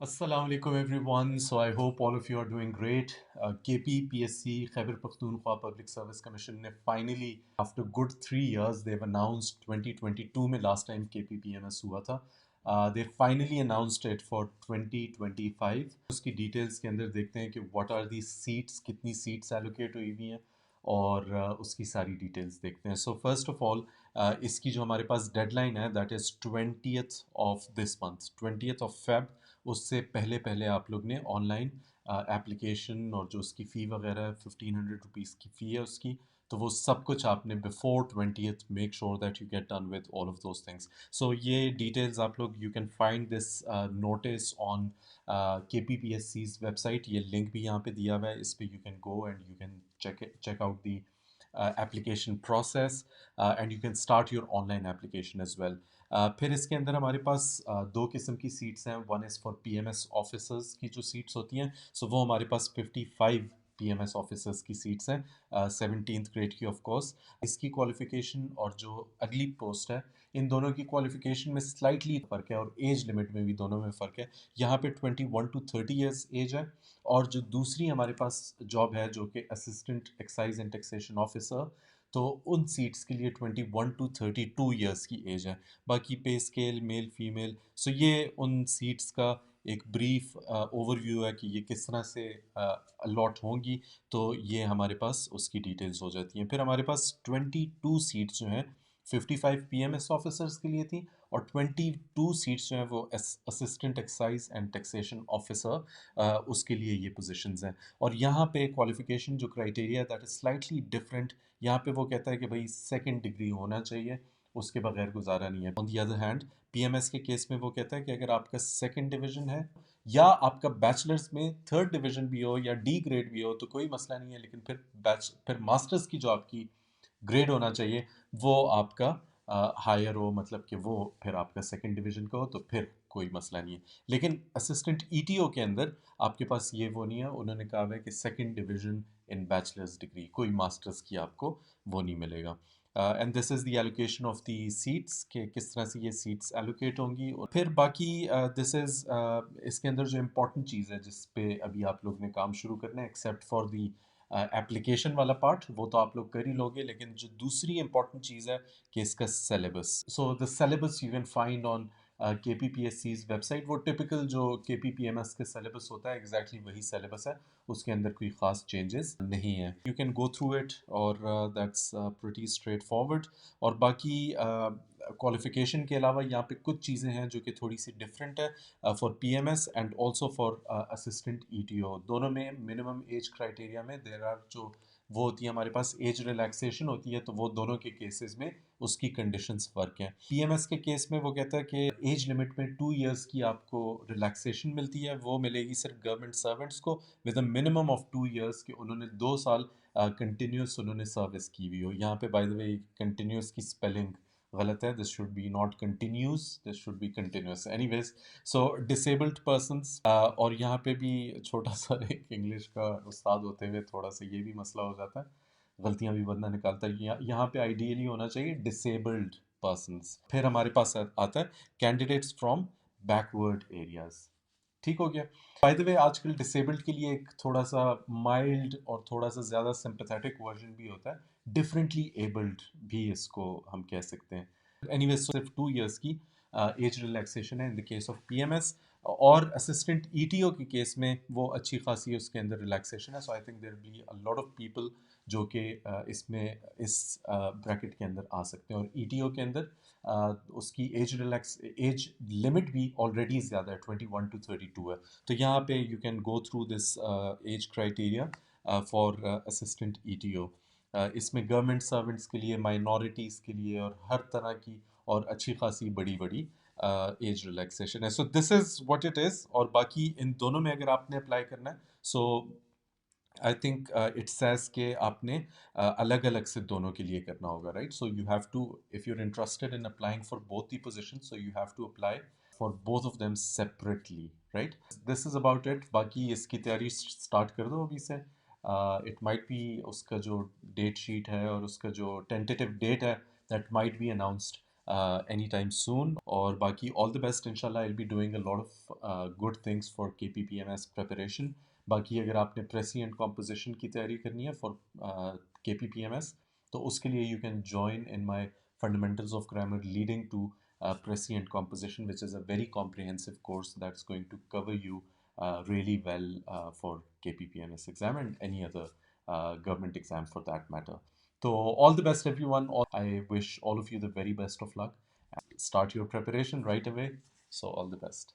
Assalamu alaikum everyone. So I hope all of you are doing great. KPPSC Khyber Pakhtunkhwa Public Service Commission ने finally after good 3 years they've announced 2022 में last time KPPMS हुआ था. They finally announced it for 2025. उसकी details के अंदर देखते हैं कि what are the seats, कितनी seats allocate हुई हुई हैं और उसकी सारी डिटेल्स देखते हैं. सो फर्स्ट ऑफ ऑल इसकी जो हमारे पास डेडलाइन है that is 20th of this month, 20th of Feb. उससे पहले पहले आप लोग ने ऑनलाइन एप्लीकेशन और जो उसकी फ़ी वगैरह है 1500 रुपीज़ की फ़ी है उसकी, तो वो सब कुछ आपने before 20th make sure that you get done with all of those things. So ये डिटेल्स आप लोग you can find this notice on KPPSC's website. ये लिंक भी यहाँ पे दिया हुआ है, इस पे you can go and you can check out the application process and you can start your online application as well. फिर इसके अंदर हमारे पास दो किस्म की सीट्स हैं. One is for PMS officers की जो सीट्स होती हैं, सो वो हमारे पास 55 PMS ऑफिसर्स की सीट्स हैं, 17th ग्रेड की ऑफ कोर्स. इसकी क्वालिफिकेशन और जो अगली पोस्ट है, इन दोनों की क्वालिफिकेशन में स्लाइटली फ़र्क है और एज लिमिट में भी दोनों में फ़र्क है. यहाँ पे 21 to 30 ईयर्स एज है और जो दूसरी हमारे पास जॉब है जो कि assistant excise and taxation officer, तो उन सीट्स के लिए 21 to 32 ईयर्स की एज है. बाकी पे स्केल मेल फीमेल, सो ये उन सीट्स का एक ब्रीफ ओवरव्यू है कि ये किस तरह से अलॉट होंगी. तो ये हमारे पास उसकी डिटेल्स हो जाती हैं. फिर हमारे पास 22 सीट्स जो हैं 55 PMS ऑफिसर्स के लिए थी और 22 सीट्स जो हैं वो assistant excise and taxation officer, उसके लिए ये पोजीशंस हैं. और यहाँ पे क्वालिफिकेशन जो criteria that is slightly different. यहाँ पे वो कहता है कि भाई सेकंड डिग्री होना चाहिए, उसके बगैर गुजारा नहीं है. On the other hand PMS के केस में वो कहता है कि अगर आपका सेकंड डिवीजन है या आपका बैचलर्स में थर्ड डिवीजन भी हो या डी ग्रेड भी हो तो कोई मसला नहीं है, लेकिन फिर मास्टर्स की जो आपकी ग्रेड होना चाहिए वो आपका हायर हो, मतलब कि वो फिर आपका सेकंड डिवीजन का हो, तो फिर कोई मसला नहीं है. लेकिन असिस्टेंट ETO के अंदर आपके पास ये वो नहीं है. उन्होंने कहा है कि second division in bachelors degree, कोई मास्टर्स की आपको वो नहीं मिलेगा. And this is the allocation of the seats कि किस तरह से ये सीट्स एलोकेट होंगी. और फिर बाकी दिस इज़ इसके अंदर जो इम्पोर्टेंट चीज़ है जिस पे अभी आप लोग ने काम शुरू करना है, एक्सेप्ट फॉर दी एप्लीकेशन वाला पार्ट, वो तो आप लोग कर ही लोगे, लेकिन जो दूसरी इंपॉर्टेंट चीज़ है कि इसका syllabus. So the syllabus you can find on KPPSC's website. वो टिपिकल जो KPPMS के सिलेबस होता है एग्जैक्टली वही सिलेबस है, उसके अंदर कोई ख़ास चेंजेस नहीं है. You can go through it और दैट्स प्रीटी स्ट्रेट फॉरवर्ड. और बाकी क्वालिफिकेशन के अलावा यहाँ पे कुछ चीज़ें हैं जो कि थोड़ी सी डिफरेंट है for PMS and also for assistant ETO. दोनों में मिनिमम एज क्राइटेरिया में देर आर जो वो होती है हमारे पास एज रिलैक्सेशन होती है, तो वो दोनों के केसेस में उसकी कंडीशंस फ़र्क हैं. PMS के केस में वो कहता है कि एज लिमिट में 2 ईयर्स की आपको रिलैक्सेशन मिलती है, वो मिलेगी सिर्फ गवर्नमेंट सर्वेंट्स को with a minimum of 2 years कि उन्होंने 2 साल कंटिन्यूस उन्होंने सर्विस की हुई हो. यहाँ पे बाय द वे कंटिन्यूस की स्पेलिंग गलत है, this should be not continuous, this should be continuous. Anyways, so disabled persons. और यहाँ पे भी छोटा सा एक इंग्लिश का उस्ताद होते हुए थोड़ा सा ये भी मसला हो जाता है, गलतियाँ भी बंदा निकालता है. यहाँ पे आइडियली होना चाहिए डिसेबल्ड पर्सनस. फिर हमारे पास आता है कैंडिडेट्स फ्रॉम बैकवर्ड एरियाज. ठीक हो गया. बाय द वे आजकल डिसेबल्ड के लिए एक थोड़ा सा माइल्ड और थोड़ा सा ज़्यादा सिंपैथेटिक वर्जन भी होता है, डिफरेंटली एबल्ड भी इसको हम कह सकते हैं. एनीवे सिर्फ 2 ईयर्स की एज रिलैक्सेशन है in the case of PMS. और असिस्टेंट ETO के केस में वो अच्छी खासी उसके अंदर रिलैक्सेशन है. So I think there be a lot of people जो कि इसमें इस ब्रैकेट के अंदर आ सकते हैं. और ETO के अंदर उसकी एज लिमिट भी ऑलरेडी ज़्यादा है, 21 to 32 है. तो यहाँ पे you can go through this age criteria for assistant ETO. इसमें गवर्नमेंट सर्वेंट्स के लिए, माइनॉरिटीज़ के लिए और हर तरह की और अच्छी खासी बड़ी बड़ी एज रिलैक्सेशन है. So this is what it is. और बाकी इन दोनों में अगर आपने अप्लाई करना है, so I think it says के आपने अलग अलग से दोनों के लिए करना होगा, right. So you have to, if you are interested in applying for both the position, so you have to apply for both of them separately, right. This is about it. बाकी इसकी तैयारी स्टार्ट कर दो अभी से. It might be उसका जो date sheet है और उसका जो टेंटेटिव डेट है that might be announced anytime soon. और बाकी all the best. इंशाल्लाह I'll be doing a lot of good things for KPPMS preparation. बाकी अगर आपने prescient composition की तैयारी करनी है for KPPMS, तो उसके लिए you can join in my Fundamentals of Grammar Leading to Prescient Composition, which is a very comprehensive course that's going to cover you really well for KPPMS exam and any other government exam for that matter. So all the best everyone. I wish all of you the very best of luck. Start your preparation right away. So all the best.